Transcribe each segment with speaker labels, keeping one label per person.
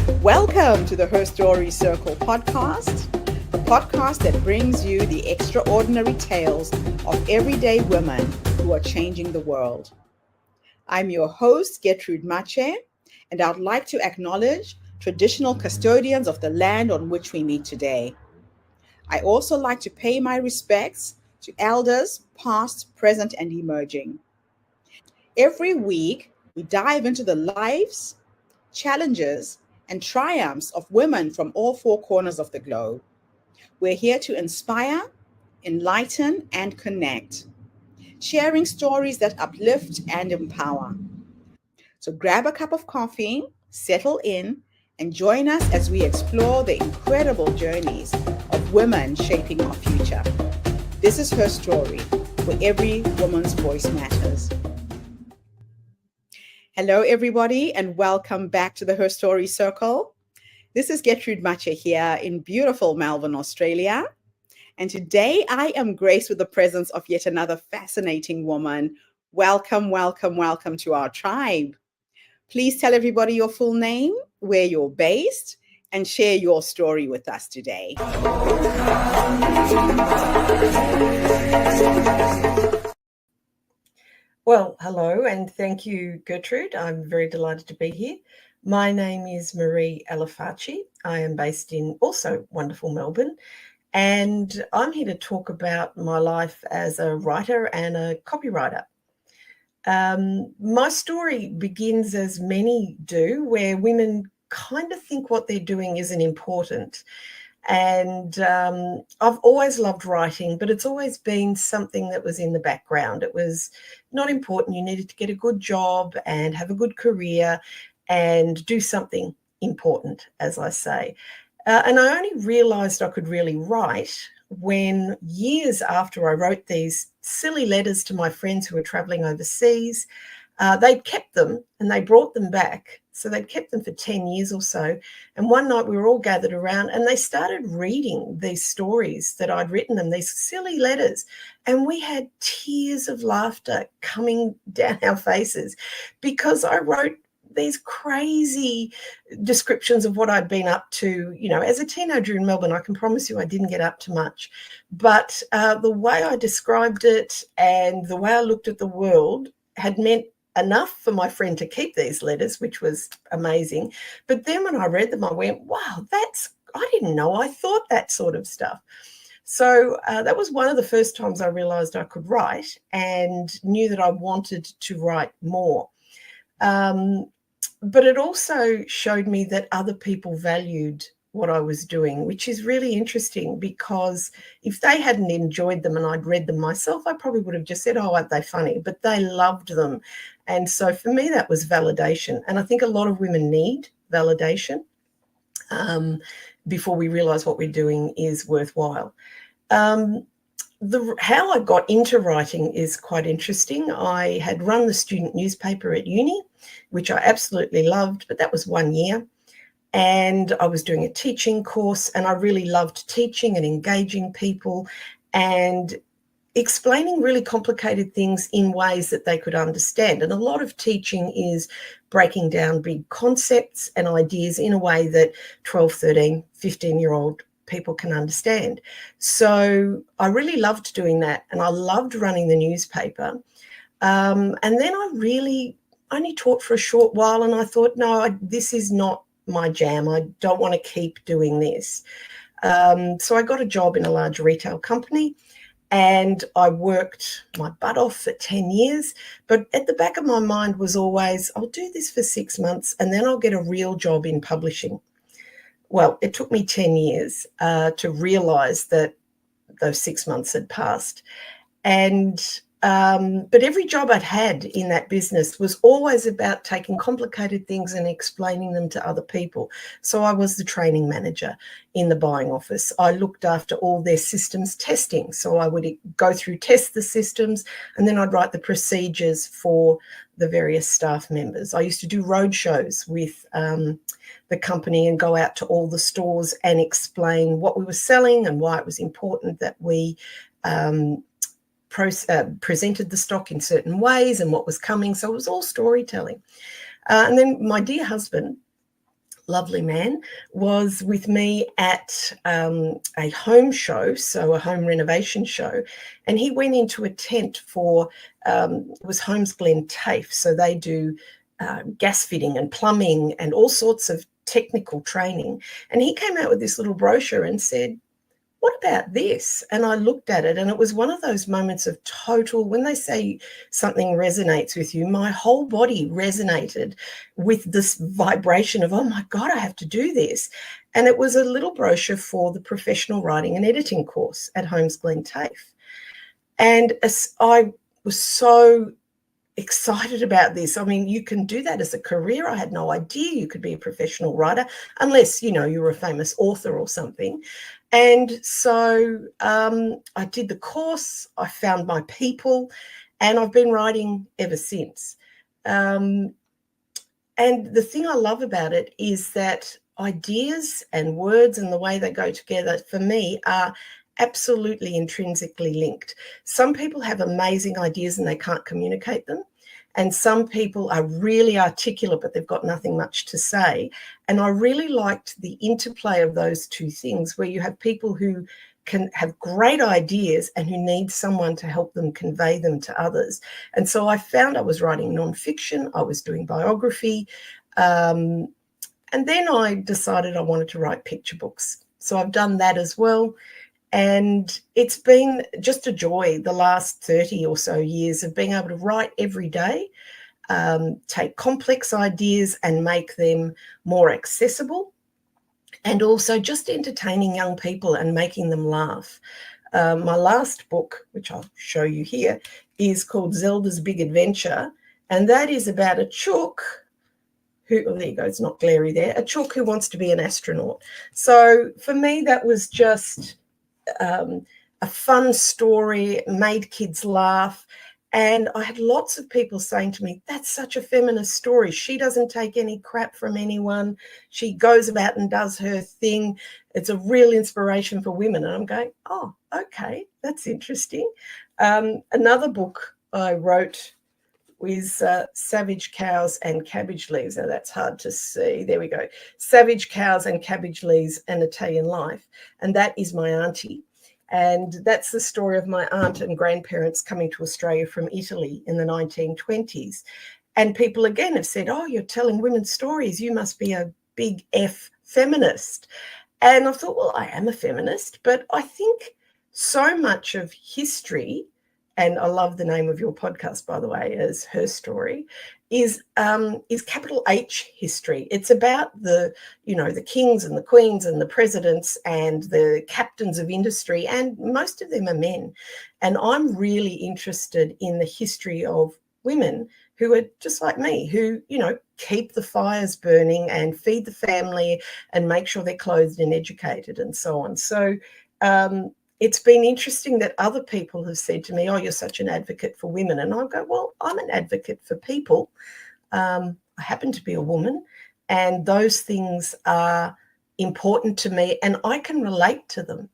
Speaker 1: Welcome to the Her Story Circle podcast, the podcast that brings you the extraordinary tales of everyday women who are changing the world. I'm your host, Gertrude Mache, and I'd like to acknowledge traditional custodians of the land on which we meet today. I also like to pay my respects to elders, past, present, and emerging. Every week, we dive into the lives, challenges, and triumphs of women from all four corners of the globe. We're here to inspire, enlighten, and connect, sharing stories that uplift and empower. So grab a cup of coffee, settle in, and join us as we explore the incredible journeys of women shaping our future. This is Her Story, where every woman's voice matters. Hello, everybody, and welcome back to the Her Story Circle. This is Gertrude Mache here in beautiful Melbourne, Australia. And today I am graced with the presence of yet another fascinating woman. Welcome, welcome, welcome to our tribe. Please tell everybody your full name, where you're based, and share your story with us today.
Speaker 2: Well, hello, and thank you, Gertrude. I'm very delighted to be here. My name is Marie Alafaci. I am based in also wonderful Melbourne, and I'm here to talk about my life as a writer and a copywriter. My story begins, as many do, where women kind of think what they're doing isn't important. And I've always loved writing, but it's always been something that was in the background. It was not important. You needed to get a good job and have a good career and do something important, as I say. And I only realised I could really write when, years after I wrote these silly letters to my friends who were travelling overseas, they'd kept them and they brought them back. So they'd kept them for 10 years or so. And one night we were all gathered around and they started reading these stories that I'd written them, these silly letters. And we had tears of laughter coming down our faces because I wrote these crazy descriptions of what I'd been up to. You know, as a teenager in Melbourne, I can promise you I didn't get up to much. But the way I described it and the way I looked at the world had meant enough for my friend to keep these letters, which was amazing. But then when I read them, I went, wow, I didn't know I thought that sort of stuff. So that was one of the first times I realized I could write and knew that I wanted to write more. But it also showed me that other people valued what I was doing, which is really interesting, because if they hadn't enjoyed them and I'd read them myself, I probably would have just said, oh, aren't they funny? But they loved them. And so for me, that was validation. And I think a lot of women need validation before we realize what we're doing is worthwhile. How I got into writing is quite interesting. I had run the student newspaper at uni, which I absolutely loved, but that was 1 year. And I was doing a teaching course, and I really loved teaching and engaging people and explaining really complicated things in ways that they could understand. And a lot of teaching is breaking down big concepts and ideas in a way that 12, 13, 15-year-old people can understand. So I really loved doing that, and I loved running the newspaper. And then I really only taught for a short while, and I thought, no, this is not my jam. I don't want to keep doing this. So I got a job in a large retail company, and I worked my butt off for 10 years. But at the back of my mind was always, I'll do this for 6 months and then I'll get a real job in publishing. Well, it took me 10 years to realize that those 6 months had passed. But every job I'd had in that business was always about taking complicated things and explaining them to other people. So I was the training manager in the buying office. I looked after all their systems testing. So I would go through, test the systems, and then I'd write the procedures for the various staff members. I used to do road shows with the company and go out to all the stores and explain what we were selling and why it was important that we presented the stock in certain ways and what was coming. So it was all storytelling. And then my dear husband lovely man, was with me at a home show, so a home renovation show, and he went into a tent for, it was Holmes Glen TAFE, so they do gas fitting and plumbing and all sorts of technical training. And he came out with this little brochure and said, what about this? And I looked at it, and it was one of those moments of total, when they say something resonates with you, my whole body resonated with this vibration of, oh my God, I have to do this. And it was a little brochure for the professional writing and editing course at Holmes Glen TAFE. And as I was so excited about this. I mean, you can do that as a career. I had no idea you could be a professional writer unless, you're a famous author or something. And so I did the course, I found my people, and I've been writing ever since. And the thing I love about it is that ideas and words and the way they go together, for me, are absolutely intrinsically linked. Some people have amazing ideas and they can't communicate them. And some people are really articulate, but they've got nothing much to say. And I really liked the interplay of those two things, where you have people who can have great ideas and who need someone to help them convey them to others. And so I found I was writing nonfiction, I was doing biography, and then I decided I wanted to write picture books. So I've done that as well. And it's been just a joy the last 30 or so years of being able to write every day, take complex ideas and make them more accessible, and also just entertaining young people and making them laugh. My last book, which I'll show you here, is called Zelda's Big Adventure, and that is about a chook who, oh, there you go, it's not glary there, a chook who wants to be an astronaut. So for me, that was just a fun story, made kids laugh. And I had lots of people saying to me, that's such a feminist story. She doesn't take any crap from anyone. She goes about and does her thing. It's a real inspiration for women. And I'm going, oh, okay, that's interesting. Another book I wrote was Savage Cows and Cabbage Leaves. Now that's hard to see. There we go. Savage Cows and Cabbage Leaves, An Italian Life. And that is my auntie. And that's the story of my aunt and grandparents coming to Australia from Italy in the 1920s. And people again have said, oh, you're telling women's stories. You must be a big F feminist. And I thought, well, I am a feminist, but I think so much of history, and I love the name of your podcast, by the way, as Her Story, is capital H history. It's about the kings and the queens and the presidents and the captains of industry, and most of them are men. And I'm really interested in the history of women who are just like me, who, keep the fires burning and feed the family and make sure they're clothed and educated and so on. So it's been interesting that other people have said to me, oh, you're such an advocate for women. And I go, well, I'm an advocate for people. I happen to be a woman, and those things are important to me and I can relate to them.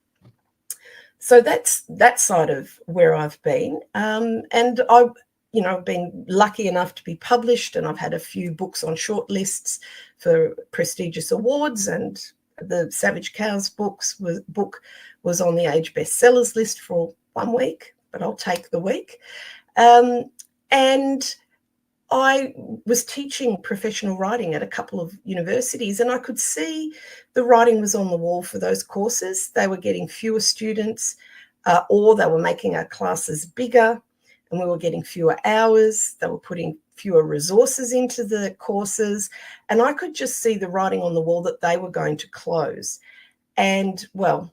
Speaker 2: So that's that side of where I've been. And I've been lucky enough to be published, and I've had a few books on short lists for prestigious awards, and the Savage Cows book was on the Age bestsellers list for 1 week, but I'll take the week. And I was teaching professional writing at a couple of universities, and I could see the writing was on the wall for those courses. They were getting fewer students, or they were making our classes bigger, and we were getting fewer hours. They were putting fewer resources into the courses, and I could just see the writing on the wall that they were going to close. And, well,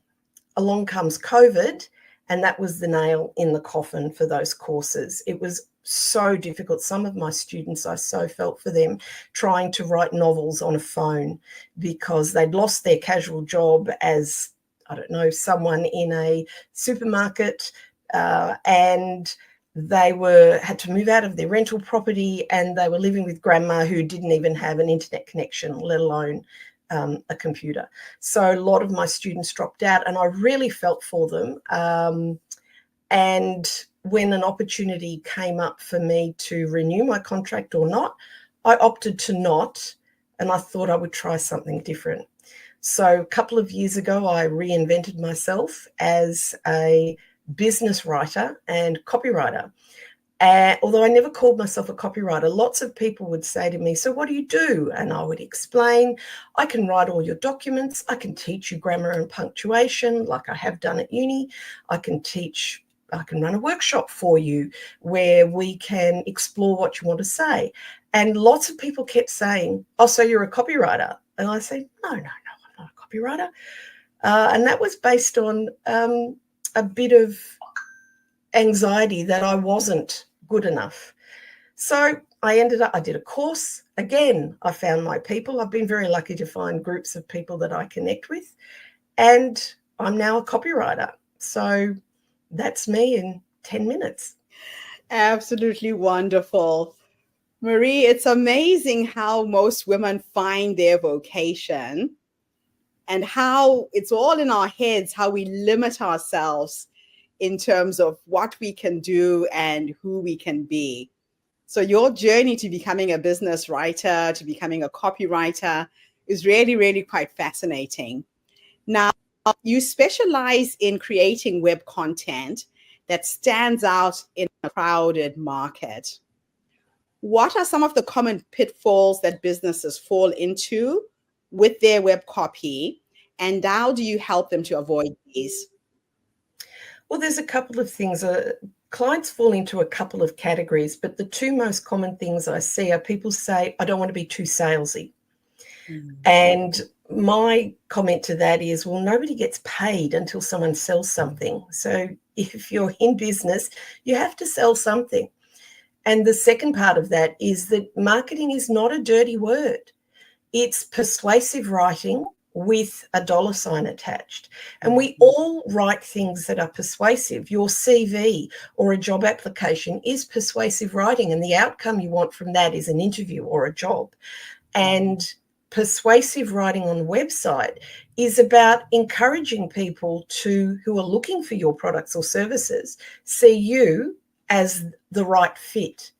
Speaker 2: along comes COVID, and that was the nail in the coffin for those courses. It was so difficult. Some of my students, I so felt for them, trying to write novels on a phone because they'd lost their casual job as, I don't know, someone in a supermarket, and they had to move out of their rental property, and they were living with grandma who didn't even have an internet connection, let alone a computer. So a lot of my students dropped out, and I really felt for them. And when an opportunity came up for me to renew my contract or not, I opted to not, and I thought I would try something different. So a couple of years ago, I reinvented myself as a business writer and copywriter. Although I never called myself a copywriter, lots of people would say to me, so what do you do? And I would explain, I can write all your documents. I can teach you grammar and punctuation like I have done at uni. I can run a workshop for you where we can explore what you want to say. And lots of people kept saying, oh, so you're a copywriter? And I said, no, I'm not a copywriter. And that was based on a bit of anxiety that I wasn't good enough. So I did a course. Again, I found my people. I've been very lucky to find groups of people that I connect with. And I'm now a copywriter. So that's me in 10 minutes.
Speaker 1: Absolutely wonderful. Marie, it's amazing how most women find their vocation and how it's all in our heads, how we limit ourselves in terms of what we can do and who we can be. So your journey to becoming a business writer, to becoming a copywriter is really, really quite fascinating. Now, you specialize in creating web content that stands out in a crowded market. What are some of the common pitfalls that businesses fall into with their web copy, and how do you help them to avoid these?
Speaker 2: Well, there's a couple of things. Clients fall into a couple of categories, but the two most common things I see are people say, I don't want to be too salesy. And my comment to that is, well, nobody gets paid until someone sells something. So if you're in business, you have to sell something. And the second part of that is that marketing is not a dirty word. It's persuasive writing with a dollar sign attached. And we all write things that are persuasive. Your CV or a job application is persuasive writing, and the outcome you want from that is an interview or a job. And persuasive writing on the website is about encouraging people who are looking for your products or services see you as the right fit.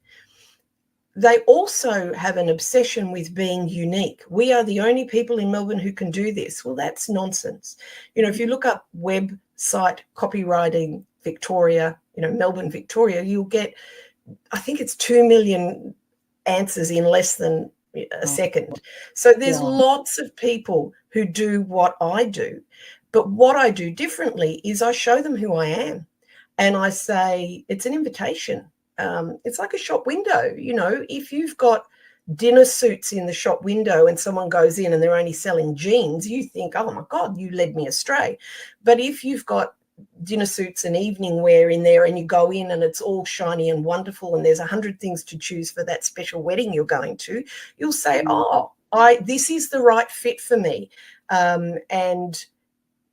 Speaker 2: They also have an obsession with being unique. We are the only people in Melbourne who can do this. Well, that's nonsense. If you look up website copywriting Victoria, Melbourne, Victoria, you'll get, I think it's 2 million answers in less than a second. So there's lots of people who do what I do. But what I do differently is I show them who I am. And I say, it's an invitation. It's like a shop window. If you've got dinner suits in the shop window and someone goes in and they're only selling jeans, you think, oh my God, you led me astray. But if you've got dinner suits and evening wear in there and you go in and it's all shiny and wonderful and there's 100 things to choose for that special wedding you're going to, you'll say, oh, this is the right fit for me. And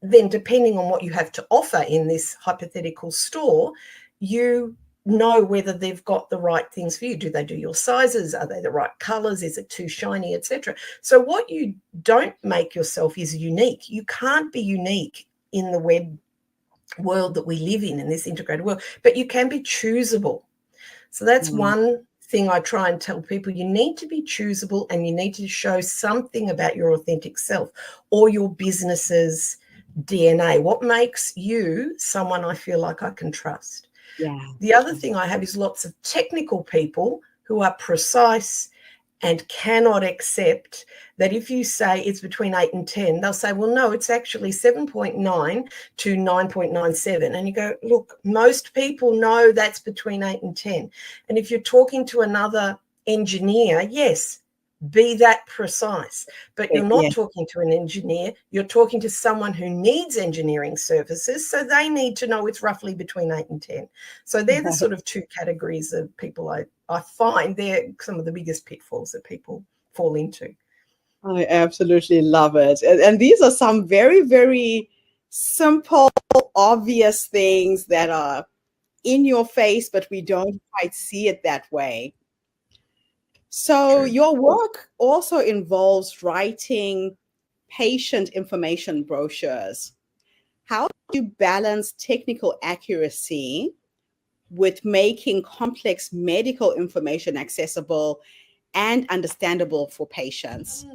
Speaker 2: then depending on what you have to offer in this hypothetical store, you know whether they've got the right things for you. Do they do your sizes? Are they the right colors? Is it too shiny, etc.? So what you don't make yourself is unique. You can't be unique in the web world that we live in this integrated world, but you can be choosable. So that's one thing I try and tell people. You need to be choosable and you need to show something about your authentic self or your business's DNA. What makes you someone I feel like I can trust? The other thing I have is lots of technical people who are precise and cannot accept that if you say it's between 8 and 10, they'll say, well, no, it's actually 7.9 to 9.97. And you go, look, most people know that's between 8 and 10. And if you're talking to another engineer, yes, be that precise. But you're not talking to an engineer. You're talking to someone who needs engineering services. So they need to know it's roughly between 8 and 10. So they're the sort of two categories of people I find they're some of the biggest pitfalls that people fall into.
Speaker 1: I absolutely love it. And these are some very, very simple, obvious things that are in your face, but we don't quite see it that way. So your work also involves writing patient information brochures. How do you balance technical accuracy with making complex medical information accessible and understandable for patients?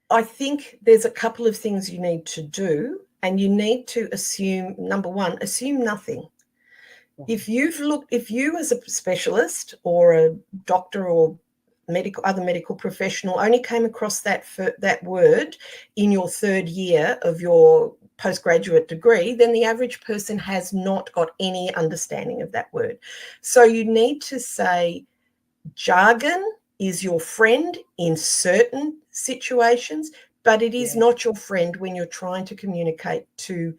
Speaker 2: I think there's a couple of things you need to do, and you need to assume, number one, assume nothing. If you as a specialist or a doctor or other medical professional only came across that word in your third year of your postgraduate degree, then the average person has not got any understanding of that word. So you need to say jargon is your friend in certain situations, but it is not your friend when you're trying to communicate to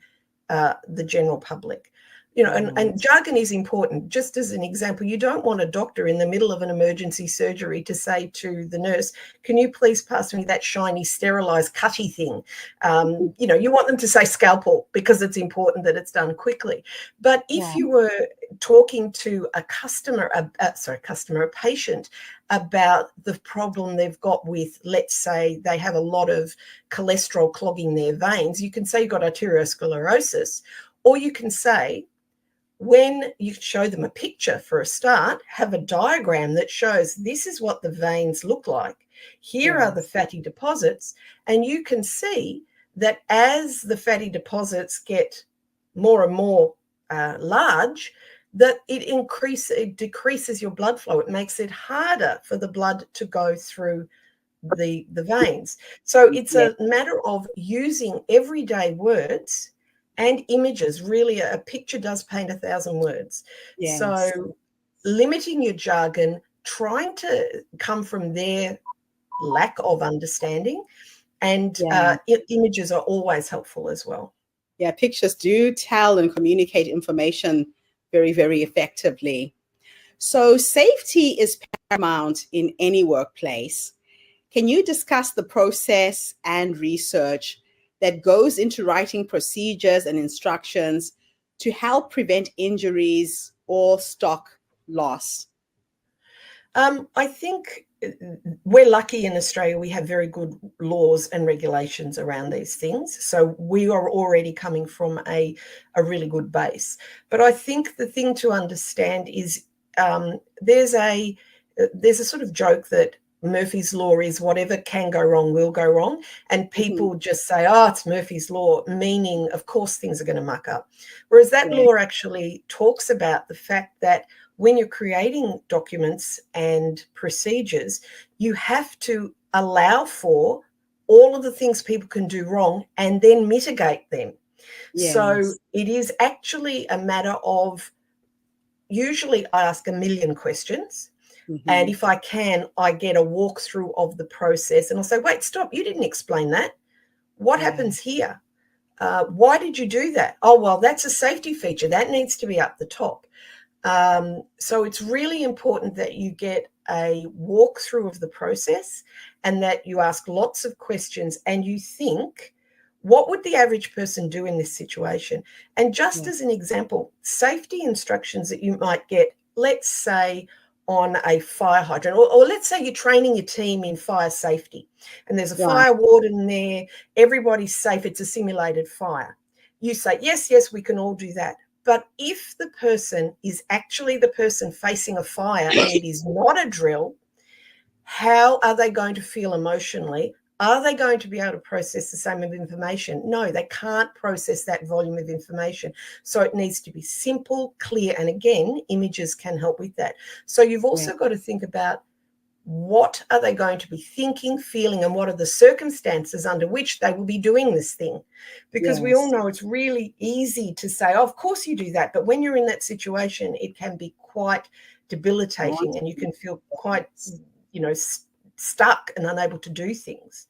Speaker 2: the general public. And jargon is important. Just as an example, you don't want a doctor in the middle of an emergency surgery to say to the nurse, can you please pass me that shiny sterilized cutty thing? You want them to say scalpel because it's important that it's done quickly. But if you were talking to a patient about the problem they've got with, let's say they have a lot of cholesterol clogging their veins, you can say you've got arteriosclerosis, or you can say, when you show them a picture for a start, have a diagram that shows this is what the veins look like. Here are the fatty deposits, and you can see that as the fatty deposits get more and more large, that it decreases your blood flow. It makes it harder for the blood to go through the veins. So it's a matter of using everyday words and images. Really, a picture does paint 1,000 words. So limiting your jargon, trying to come from their lack of understanding, and images are always helpful as well.
Speaker 1: Yeah, pictures do tell and communicate information very, very effectively. So safety is paramount in any workplace. Can you discuss the process and research that goes into writing procedures and instructions to help prevent injuries or stock loss?
Speaker 2: I think we're lucky in Australia. We have very good laws and regulations around these things. So we are already coming from a really good base. But I think the thing to understand is there's a sort of joke that Murphy's Law is whatever can go wrong will go wrong. And people just say, oh, it's Murphy's Law, meaning, of course, things are going to muck up. Whereas that law actually talks about the fact that when you're creating documents and procedures, you have to allow for all of the things people can do wrong and then mitigate them. So it is actually a matter of, usually I ask 1 million questions. And if I can, I get a walkthrough of the process and I'll say, wait, stop, you didn't explain that. What happens here? Why did you do that? Oh, well, that's a safety feature. That needs to be up the top. So it's really important that you get a walkthrough of the process and that you ask lots of questions and you think, what would the average person do in this situation? And just as an example, safety instructions that you might get, let's say on a fire hydrant, or let's say you're training your team in fire safety and there's a fire warden there, everybody's safe, it's a simulated fire. You say, yes, we can all do that. But if the person is actually the person facing a fire and it is not a drill, how are they going to feel emotionally? Are they going to be able to process the same information? No, they can't process that volume of information. So it needs to be simple, clear, and again, images can help with that. So you've also got to think about what are they going to be thinking, feeling, and what are the circumstances under which they will be doing this thing? Because we all know it's really easy to say, oh, of course you do that. But when you're in that situation, it can be quite debilitating and you can feel quite, stuck and unable to do things.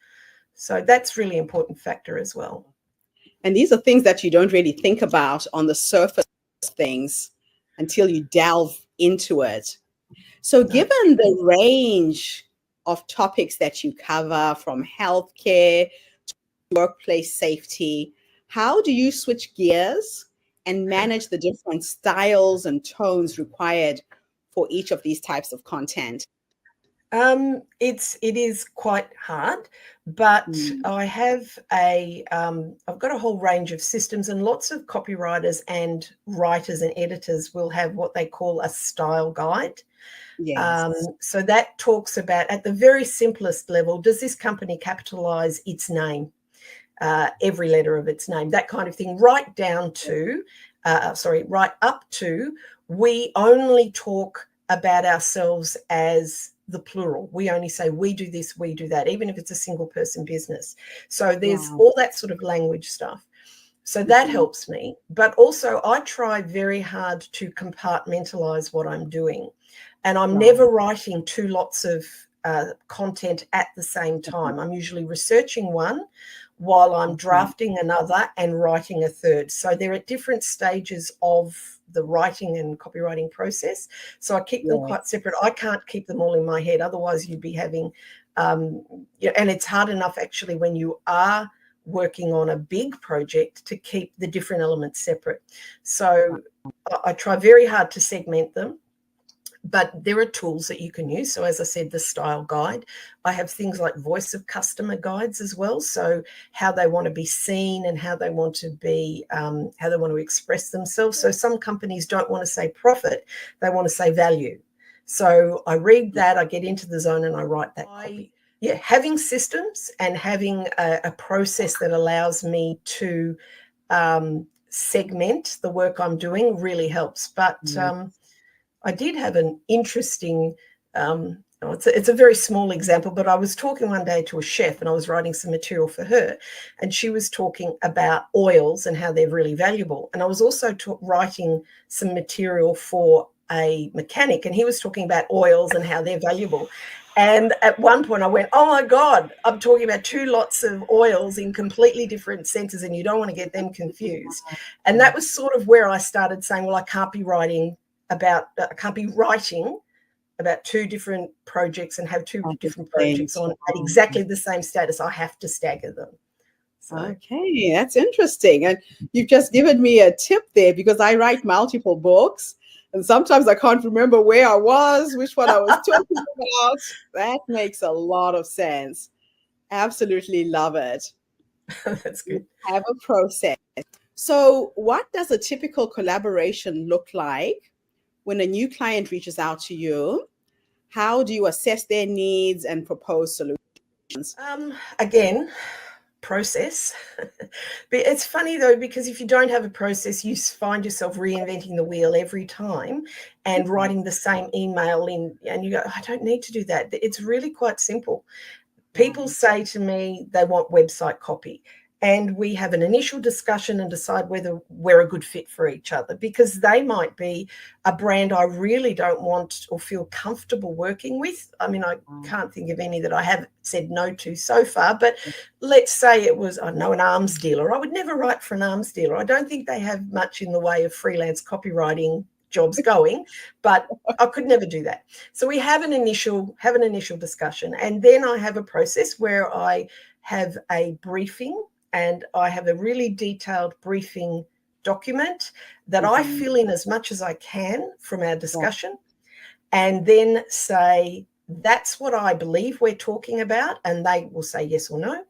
Speaker 2: So that's really important factor as well.
Speaker 1: And these are things that you don't really think about on the surface of things until you delve into it. So given the range of topics that you cover, from healthcare to workplace safety, how do you switch gears and manage the different styles and tones required for each of these types of content?
Speaker 2: It is quite hard, but I have I've got a whole range of systems, and lots of copywriters and writers and editors will have what they call a style guide.
Speaker 1: Yes.
Speaker 2: So that talks about, at the very simplest level, does this company capitalize its name? Every letter of its name, that kind of thing, right down to, right up to, we only talk about ourselves as the plural. We only say we do this, we do that, even if it's a single person business. So there's
Speaker 1: Wow.
Speaker 2: all that sort of language stuff. So that helps me. But also I try very hard to compartmentalize what I'm doing. And I'm never writing two lots of content at the same time. I'm usually researching one while I'm drafting another and writing a third. So they're at different stages of the writing and copywriting process. So I keep them quite separate. I can't keep them all in my head. Otherwise you'd be having, and it's hard enough actually when you are working on a big project to keep the different elements separate. So I try very hard to segment them. But there are tools that you can use. So as I said, the style guide, I have things like voice of customer guides as well. So how they want to be seen and how they want to be, how they want to express themselves. So some companies don't want to say profit, they want to say value. So I read that, I get into the zone and I write that copy. Yeah, having systems and having a process that allows me to segment the work I'm doing really helps. But I did have an interesting, it's a very small example, but I was talking one day to a chef and I was writing some material for her, and she was talking about oils and how they're really valuable. And I was also writing some material for a mechanic, and he was talking about oils and how they're valuable. And at one point I went, oh my God, I'm talking about two lots of oils in completely different senses and you don't want to get them confused. And that was sort of where I started saying, well, I can't be writing about two different projects and have two different projects on at exactly the same status. I have to stagger them. So.
Speaker 1: Okay, that's interesting. And you've just given me a tip there because I write multiple books and sometimes I can't remember where I was, which one I was talking about. That makes a lot of sense. Absolutely love it.
Speaker 2: That's good.
Speaker 1: Have a process. So, what does a typical collaboration look like when a new client reaches out to you? How do you assess their needs and propose solutions?
Speaker 2: Again, process. But it's funny though, because if you don't have a process, you find yourself reinventing the wheel every time and writing the same email in, and you go, I don't need to do that. It's really quite simple. People say to me they want website copy, and we have an initial discussion and decide whether we're a good fit for each other, because they might be a brand I really don't want or feel comfortable working with. I mean, I can't think of any that I have said no to so far, but let's say it was, I don't know, an arms dealer. I would never write for an arms dealer. I don't think they have much in the way of freelance copywriting jobs going, but I could never do that. So we have an initial discussion, and then I have a process where I have a briefing, and I have a really detailed briefing document that I fill in as much as I can from our discussion, and then say, that's what I believe we're talking about, and they will say yes or no.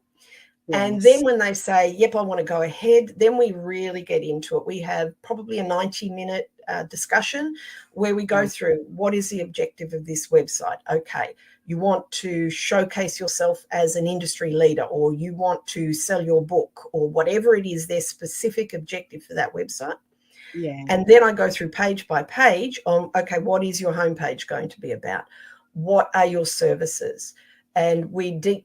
Speaker 2: And then when they say, yep, I want to go ahead, then we really get into it. We have probably a 90-minute discussion where we go through, what is the objective of this website? Okay, you want to showcase yourself as an industry leader, or you want to sell your book, or whatever it is, their specific objective for that website.
Speaker 1: Yeah.
Speaker 2: And then I go through page by page on, okay, what is your homepage going to be about? What are your services? And we dig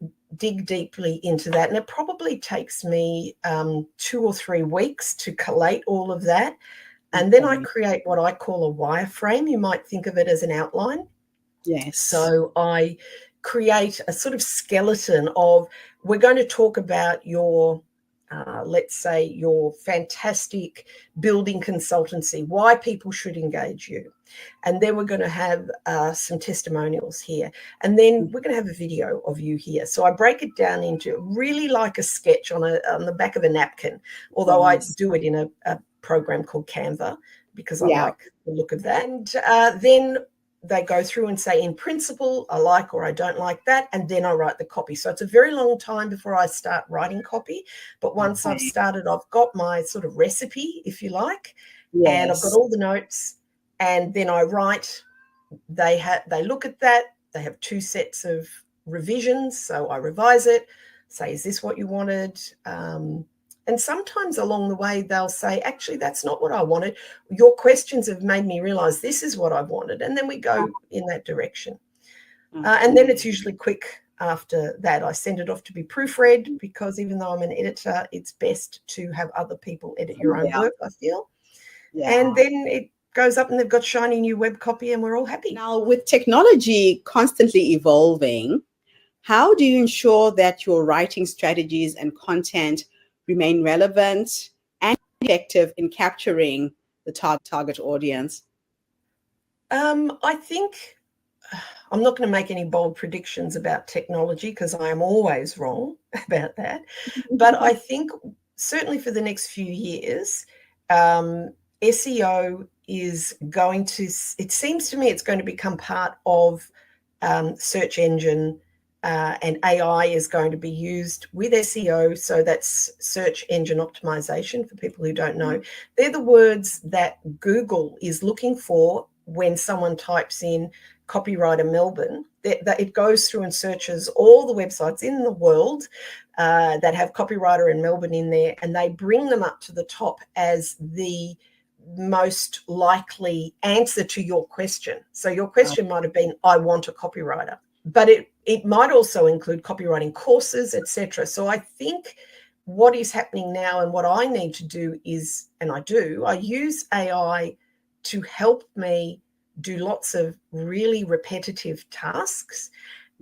Speaker 2: deeply into that. And it probably takes me 2 or 3 weeks to collate all of that. And then I create what I call a wireframe. You might think of it as an outline.
Speaker 1: Yes.
Speaker 2: So I create a sort of skeleton of, we're going to talk about your, let's say, your fantastic building consultancy, why people should engage you. And then we're going to have some testimonials here. And then we're going to have a video of you here. So I break it down into really like a sketch on the back of a napkin, although I do it in a program called Canva because I like the look of that. And then they go through and say, in principle, I like or I don't like that, and then I write the copy. So it's a very long time before I start writing copy. But once I've started, I've got my sort of recipe, if you like, and I've got all the notes, and then I write they look at that. They have 2 sets of revisions. So I revise it, say, is this what you wanted? And sometimes along the way, they'll say, actually, that's not what I wanted. Your questions have made me realize this is what I wanted. And then we go in that direction. And then it's usually quick after that. I send it off to be proofread, because even though I'm an editor, it's best to have other people edit your own work, I feel. And then it goes up and they've got shiny new web copy and we're all happy.
Speaker 1: Now, with technology constantly evolving, how do you ensure that your writing strategies and content remain relevant and effective in capturing the target audience?
Speaker 2: I think I'm not going to make any bold predictions about technology, because I am always wrong about that. But I think certainly for the next few years, SEO is going to, it seems to me it's going to become part of search engine, and AI is going to be used with SEO. So that's search engine optimization, for people who don't know. They're the words that Google is looking for when someone types in copywriter Melbourne. That it goes through and searches all the websites in the world that have copywriter in Melbourne in there, and they bring them up to the top as the most likely answer to your question. So your question might have been, I want a copywriter, but it might also include copywriting courses, etc. So I think what is happening now, and what I need to do is, and I use AI to help me do lots of really repetitive tasks,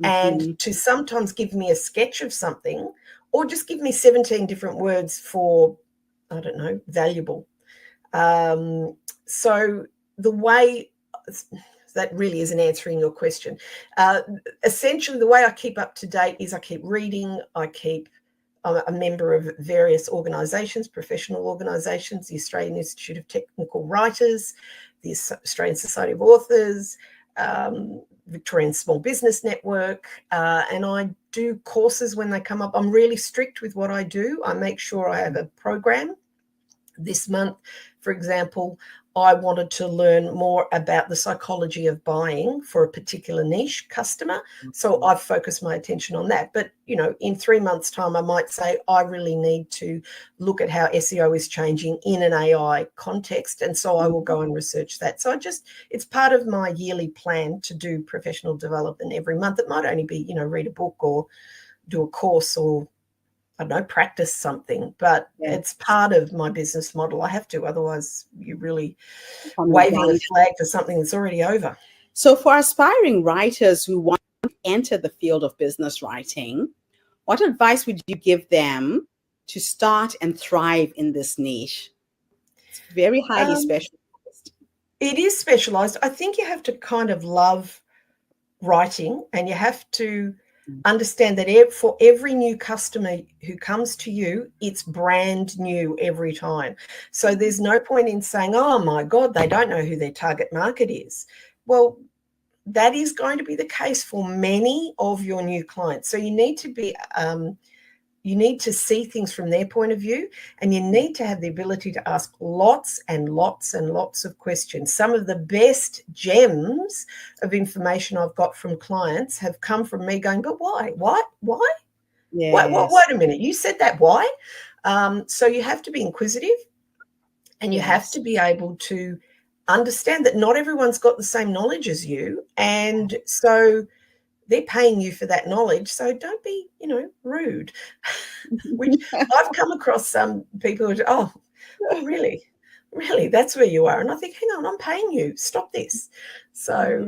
Speaker 2: and to sometimes give me a sketch of something, or just give me 17 different words for, I don't know, valuable. So the way that really isn't answering your question. Essentially, the way I keep up to date is I keep reading. I'm a member of various organisations, professional organisations, the Australian Institute of Technical Writers, the Australian Society of Authors, Victorian Small Business Network, and I do courses when they come up. I'm really strict with what I do. I make sure I have a program. This month, for example, I wanted to learn more about the psychology of buying for a particular niche customer. So I've focused my attention on that. But, in 3 months' time, I might say, I really need to look at how SEO is changing in an AI context. And so I will go and research that. So it's part of my yearly plan to do professional development every month. It might only be, read a book or do a course, or I don't know, practice something, but it's part of my business model. I have to, otherwise you're really waving a flag for something that's already over.
Speaker 1: So for aspiring writers who want to enter the field of business writing, what advice would you give them to start and thrive in this niche? It's very highly specialized.
Speaker 2: It is specialized. I think you have to kind of love writing, and you have to understand that for every new customer who comes to you, it's brand new every time. So there's no point in saying, oh my God, they don't know who their target market is. Well, that is going to be the case for many of your new clients. So you need to be you need to see things from their point of view, and you need to have the ability to ask lots and lots and lots of questions. Some of the best gems of information I've got from clients have come from me going, but why? Why?
Speaker 1: Yes.
Speaker 2: Wait a minute. You said that. Why? So you have to be inquisitive, and you have to be able to understand that not everyone's got the same knowledge as you. And so they're paying you for that knowledge. So don't be, rude. Which I've come across some people who, oh, really, that's where you are. And I think, hang on, I'm paying you. Stop this. So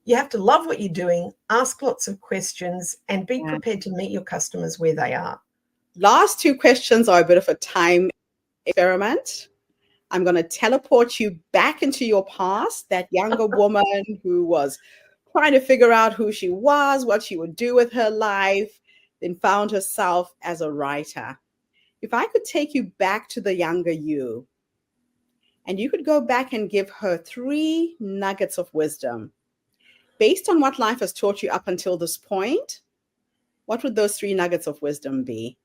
Speaker 2: you have to love what you're doing, ask lots of questions, and be prepared to meet your customers where they are.
Speaker 1: Last 2 questions are a bit of a time experiment. I'm going to teleport you back into your past, that younger woman who was trying to figure out who she was, what she would do with her life, then found herself as a writer. If I could take you back to the younger you, and you could go back and give her 3 nuggets of wisdom, based on what life has taught you up until this point, what would those 3 nuggets of wisdom be?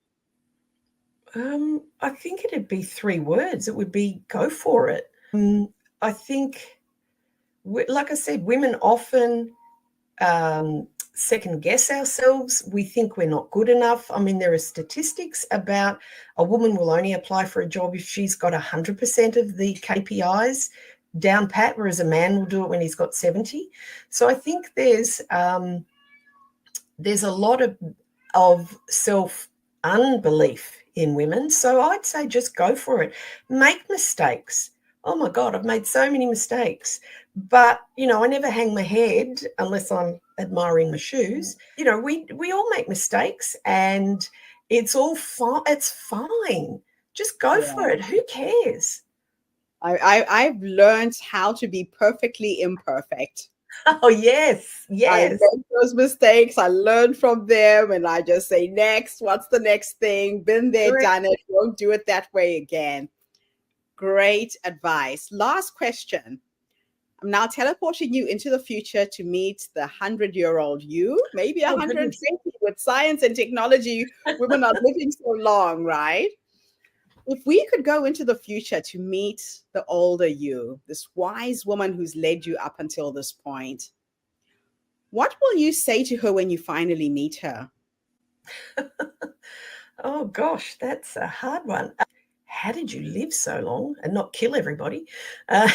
Speaker 2: I think it'd be 3 words. It would be, go for it. I think like I said, women often second guess ourselves. We think we're not good enough. I mean, there are statistics about a woman will only apply for a job if she's got 100% of the KPIs down pat, whereas a man will do it when he's got 70. So I think there's a lot of self unbelief in women. So I'd say just go for it. Make mistakes. Oh my God, I've made so many mistakes. But, I never hang my head unless I'm admiring my shoes. We all make mistakes, and it's all fine. It's fine. Just go for it. Who cares?
Speaker 1: I've learned how to be perfectly imperfect.
Speaker 2: Oh, yes.
Speaker 1: I make those mistakes. I learn from them, and I just say, next, what's the next thing? Been there,
Speaker 2: Correct.
Speaker 1: done it. Won't do it that way again. Great advice. Last question. I'm now teleporting you into the future to meet the 100-year-old you, maybe 120. With science and technology, women are living so long, right? If we could go into the future to meet the older you, this wise woman who's led you up until this point, what will you say to her when you finally meet her?
Speaker 2: Oh, gosh, that's a hard one. How did you live so long and not kill everybody? I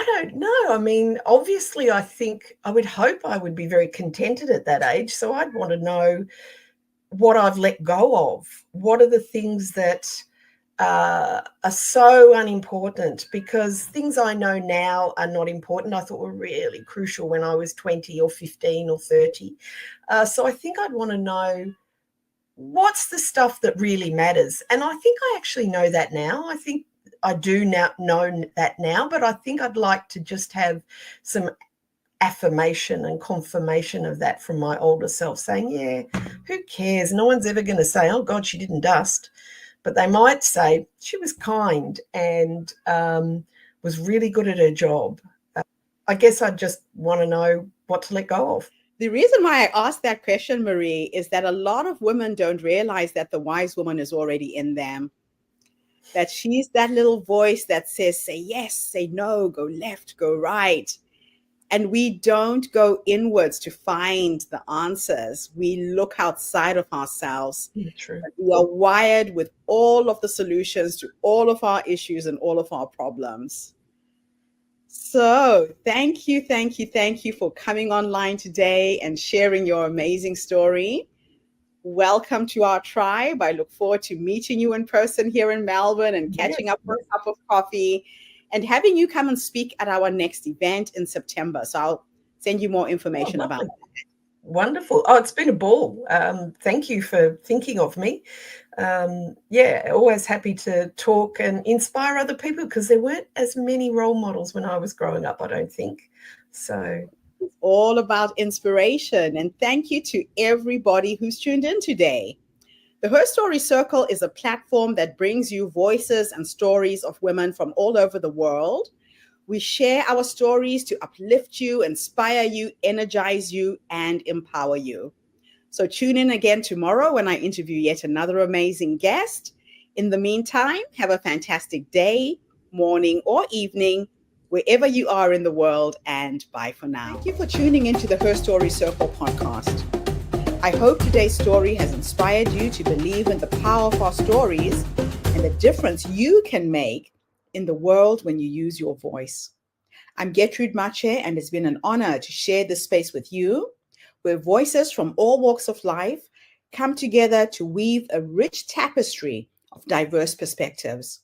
Speaker 2: don't know. I mean, obviously, I think I would hope I would be very contented at that age. So I'd want to know what I've let go of. What are the things that are so unimportant? Because things I know now are not important. I thought were really crucial when I was 20 or 15 or 30. So I think I'd want to know what's the stuff that really matters. And I think I actually know that now. I think I do now know that now, but I think I'd like to just have some affirmation and confirmation of that from my older self, saying, yeah, who cares? No one's ever going to say, oh God, she didn't dust. But they might say she was kind and was really good at her job. I guess I just want to know what to let go of.
Speaker 1: The reason why I asked that question, Marie, is that a lot of women don't realize that the wise woman is already in them. That she's that little voice that says, say yes, say no, go left, go right. And we don't go inwards to find the answers. We look outside of ourselves.
Speaker 2: True.
Speaker 1: We are wired with all of the solutions to all of our issues and all of our problems. So thank you for coming online today and sharing your amazing story. Welcome to our tribe. I look forward to meeting you in person here in Melbourne and catching up for a cup of coffee and having you come and speak at our next event in September. So I'll send you more information about that.
Speaker 2: Wonderful. Oh, it's been a ball. Thank you for thinking of me. Always happy to talk and inspire other people, because there weren't as many role models when I was growing up, I don't think. So
Speaker 1: it's all about inspiration. And thank you to everybody who's tuned in today. The Her Story Circle is a platform that brings you voices and stories of women from all over the world. We share our stories to uplift you, inspire you, energize you, and empower you. So tune in again tomorrow when I interview yet another amazing guest. In the meantime, have a fantastic day, morning, or evening, wherever you are in the world, and bye for now. Thank you for tuning into the Her Story Circle podcast. I hope today's story has inspired you to believe in the power of our stories and the difference you can make in the world when you use your voice. I'm Gertrude Mache, and it's been an honor to share this space with you, where voices from all walks of life come together to weave a rich tapestry of diverse perspectives.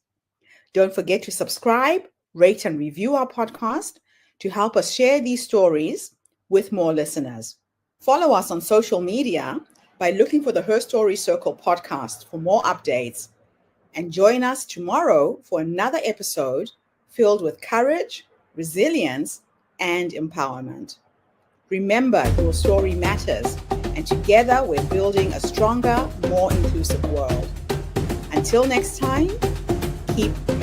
Speaker 1: Don't forget to subscribe, rate, and review our podcast to help us share these stories with more listeners. Follow us on social media by looking for the Her Story Circle podcast for more updates. And join us tomorrow for another episode filled with courage, resilience, and empowerment. Remember, your story matters, and together we're building a stronger, more inclusive world. Until next time, keep making